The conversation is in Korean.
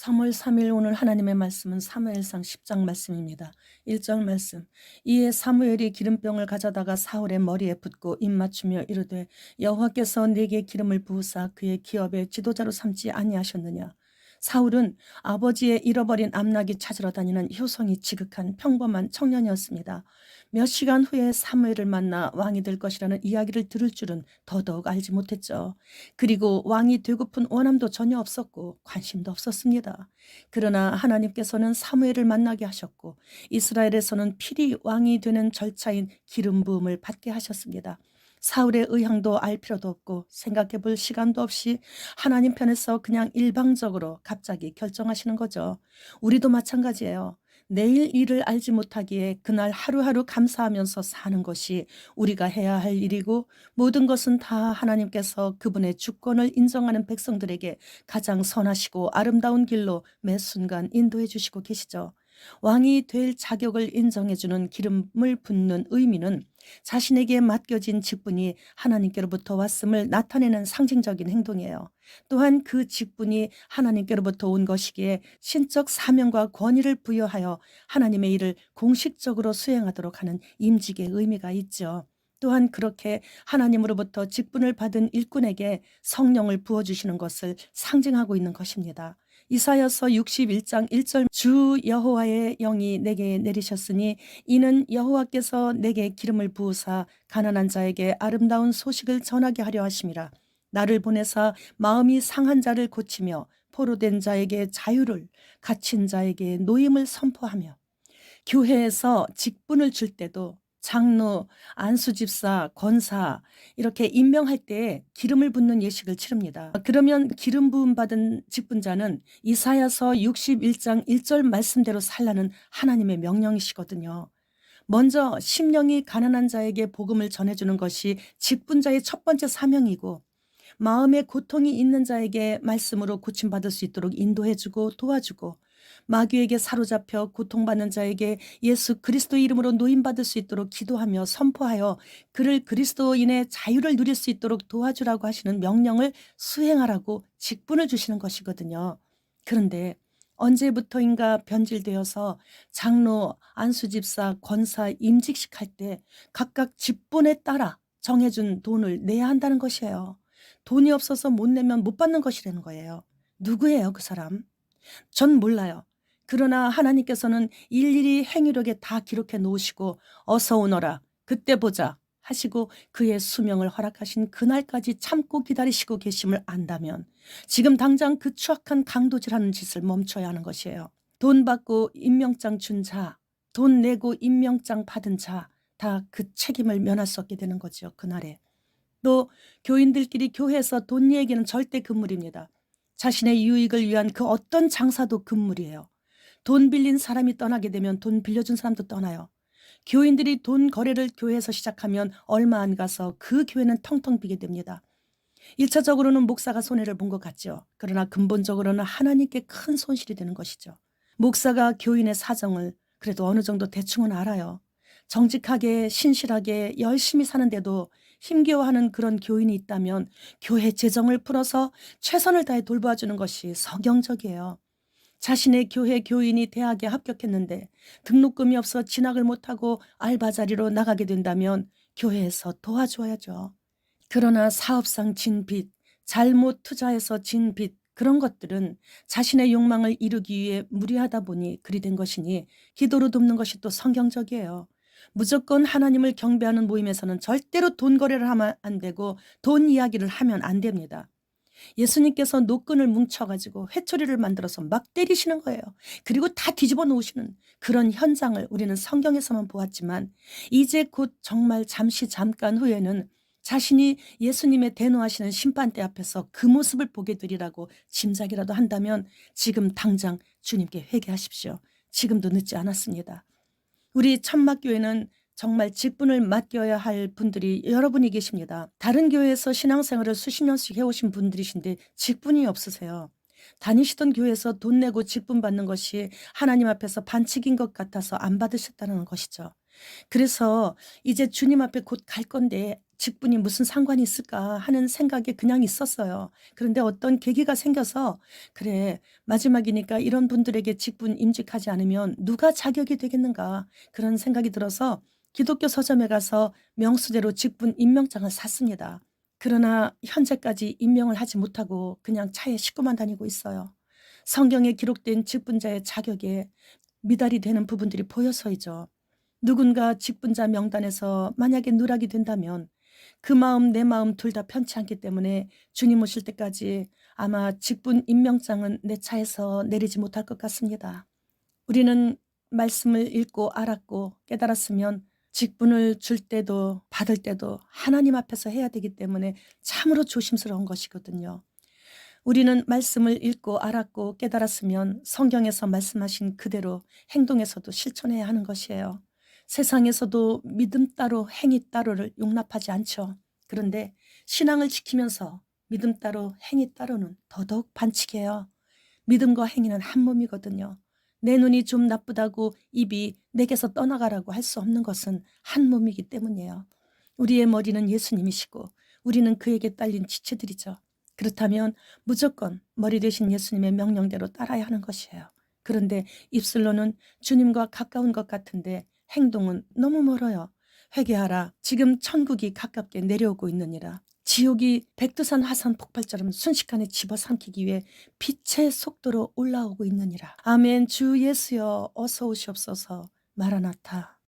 3월 3일 오늘 하나님의 말씀은 사무엘상 10장 말씀입니다. 1절 말씀. 이에 사무엘이 기름병을 가져다가 사울의 머리에 붓고 입 맞추며 이르되 여호와께서 내게 기름을 부으사 그의 기업의 지도자로 삼지 아니하셨느냐. 사울은 아버지의 잃어버린 암낙이 찾으러 다니는 효성이 지극한 평범한 청년이었습니다. 몇 시간 후에 사무엘을 만나 왕이 될 것이라는 이야기를 들을 줄은 더더욱 알지 못했죠. 그리고 왕이 되고픈 원함도 전혀 없었고 관심도 없었습니다. 그러나 하나님께서는 사무엘을 만나게 하셨고 이스라엘에서는 필히 왕이 되는 절차인 기름 부음을 받게 하셨습니다. 사울의 의향도 알 필요도 없고 생각해 볼 시간도 없이 하나님 편에서 그냥 일방적으로 갑자기 결정하시는 거죠. 우리도 마찬가지예요. 내일 일을 알지 못하기에 그날 하루하루 감사하면서 사는 것이 우리가 해야 할 일이고, 모든 것은 다 하나님께서 그분의 주권을 인정하는 백성들에게 가장 선하시고 아름다운 길로 매 순간 인도해 주시고 계시죠. 왕이 될 자격을 인정해주는 기름을 붓는 의미는 자신에게 맡겨진 직분이 하나님께로부터 왔음을 나타내는 상징적인 행동이에요. 또한 그 직분이 하나님께로부터 온 것이기에 신적 사명과 권위를 부여하여 하나님의 일을 공식적으로 수행하도록 하는 임직의 의미가 있죠. 또한 그렇게 하나님으로부터 직분을 받은 일꾼에게 성령을 부어주시는 것을 상징하고 있는 것입니다. 이사야서 61장 1절. 주 여호와의 영이 내게 내리셨으니 이는 여호와께서 내게 기름을 부으사 가난한 자에게 아름다운 소식을 전하게 하려 하심이라. 나를 보내사 마음이 상한 자를 고치며 포로된 자에게 자유를, 갇힌 자에게 노임을 선포하며. 교회에서 직분을 줄 때도 장로, 안수집사, 권사 이렇게 임명할 때 기름을 붓는 예식을 치릅니다. 그러면 기름 부음 받은 직분자는 이사야서 61장 1절 말씀대로 살라는 하나님의 명령이시거든요. 먼저 심령이 가난한 자에게 복음을 전해주는 것이 직분자의 첫 번째 사명이고, 마음에 고통이 있는 자에게 말씀으로 고침받을 수 있도록 인도해주고 도와주고, 마귀에게 사로잡혀 고통받는 자에게 예수 그리스도 이름으로 노임받을 수 있도록 기도하며 선포하여 그를 그리스도인의 자유를 누릴 수 있도록 도와주라고 하시는 명령을 수행하라고 직분을 주시는 것이거든요. 그런데 언제부터인가 변질되어서 장로, 안수집사, 권사, 임직식 할 때 각각 직분에 따라 정해준 돈을 내야 한다는 것이에요. 돈이 없어서 못 내면 못 받는 것이라는 거예요. 누구예요, 그 사람? 전 몰라요. 그러나 하나님께서는 일일이 행위록에 다 기록해 놓으시고 어서 오너라, 그때 보자 하시고 그의 수명을 허락하신 그날까지 참고 기다리시고 계심을 안다면 지금 당장 그 추악한 강도질하는 짓을 멈춰야 하는 것이에요. 돈 받고 임명장 준 자, 돈 내고 임명장 받은 자 다 그 책임을 면할 수 없게 되는 거죠, 그날에. 또 교인들끼리 교회에서 돈 얘기는 절대 금물입니다. 자신의 유익을 위한 그 어떤 장사도 금물이에요. 돈 빌린 사람이 떠나게 되면 돈 빌려준 사람도 떠나요. 교인들이 돈 거래를 교회에서 시작하면 얼마 안 가서 그 교회는 텅텅 비게 됩니다. 1차적으로는 목사가 손해를 본 것 같죠. 그러나 근본적으로는 하나님께 큰 손실이 되는 것이죠. 목사가 교인의 사정을 그래도 어느 정도 대충은 알아요. 정직하게 신실하게 열심히 사는데도 힘겨워하는 그런 교인이 있다면 교회 재정을 풀어서 최선을 다해 돌봐주는 것이 성경적이에요. 자신의 교회 교인이 대학에 합격했는데 등록금이 없어 진학을 못하고 알바 자리로 나가게 된다면 교회에서 도와줘야죠. 그러나 사업상 진 빚, 잘못 투자해서 진 빚, 그런 것들은 자신의 욕망을 이루기 위해 무리하다 보니 그리 된 것이니 기도로 돕는 것이 또 성경적이에요. 무조건 하나님을 경배하는 모임에서는 절대로 돈 거래를 하면 안 되고 돈 이야기를 하면 안 됩니다. 예수님께서 노끈을 뭉쳐가지고 회초리를 만들어서 막 때리시는 거예요. 그리고 다 뒤집어 놓으시는 그런 현장을 우리는 성경에서만 보았지만 이제 곧 정말 잠시 잠깐 후에는 자신이 예수님의 대노하시는 심판대 앞에서 그 모습을 보게 되리라고 짐작이라도 한다면 지금 당장 주님께 회개하십시오. 지금도 늦지 않았습니다. 우리 천막교회는 정말 직분을 맡겨야 할 분들이 여러분이 계십니다. 다른 교회에서 신앙생활을 수십 년씩 해오신 분들이신데 직분이 없으세요. 다니시던 교회에서 돈 내고 직분 받는 것이 하나님 앞에서 반칙인 것 같아서 안 받으셨다는 것이죠. 그래서 이제 주님 앞에 곧 갈 건데 직분이 무슨 상관이 있을까 하는 생각이 그냥 있었어요. 그런데 어떤 계기가 생겨서 그래, 마지막이니까 이런 분들에게 직분 임직하지 않으면 누가 자격이 되겠는가 그런 생각이 들어서 기독교 서점에 가서 명수대로 직분 임명장을 샀습니다. 그러나 현재까지 임명을 하지 못하고 그냥 차에 싣고만 다니고 있어요. 성경에 기록된 직분자의 자격에 미달이 되는 부분들이 보여서이죠. 누군가 직분자 명단에서 만약에 누락이 된다면 그 마음 내 마음 둘 다 편치 않기 때문에 주님 오실 때까지 아마 직분 임명장은 내 차에서 내리지 못할 것 같습니다. 우리는 말씀을 읽고 알았고 깨달았으면 직분을 줄 때도 받을 때도 하나님 앞에서 해야 되기 때문에 참으로 조심스러운 것이거든요. 우리는 말씀을 읽고 알았고 깨달았으면 성경에서 말씀하신 그대로 행동에서도 실천해야 하는 것이에요. 세상에서도 믿음 따로 행위 따로를 용납하지 않죠. 그런데 신앙을 지키면서 믿음 따로 행위 따로는 더더욱 반칙해요. 믿음과 행위는 한 몸이거든요. 내 눈이 좀 나쁘다고 입이 내게서 떠나가라고 할 수 없는 것은 한 몸이기 때문이에요. 우리의 머리는 예수님이시고 우리는 그에게 딸린 지체들이죠. 그렇다면 무조건 머리 되신 예수님의 명령대로 따라야 하는 것이에요. 그런데 입술로는 주님과 가까운 것 같은데 행동은 너무 멀어요. 회개하라. 지금 천국이 가깝게 내려오고 있느니라. 지옥이 백두산 화산 폭발처럼 순식간에 집어삼키기 위해 빛의 속도로 올라오고 있느니라. 아멘. 주 예수여 어서 오시옵소서. 마라나타.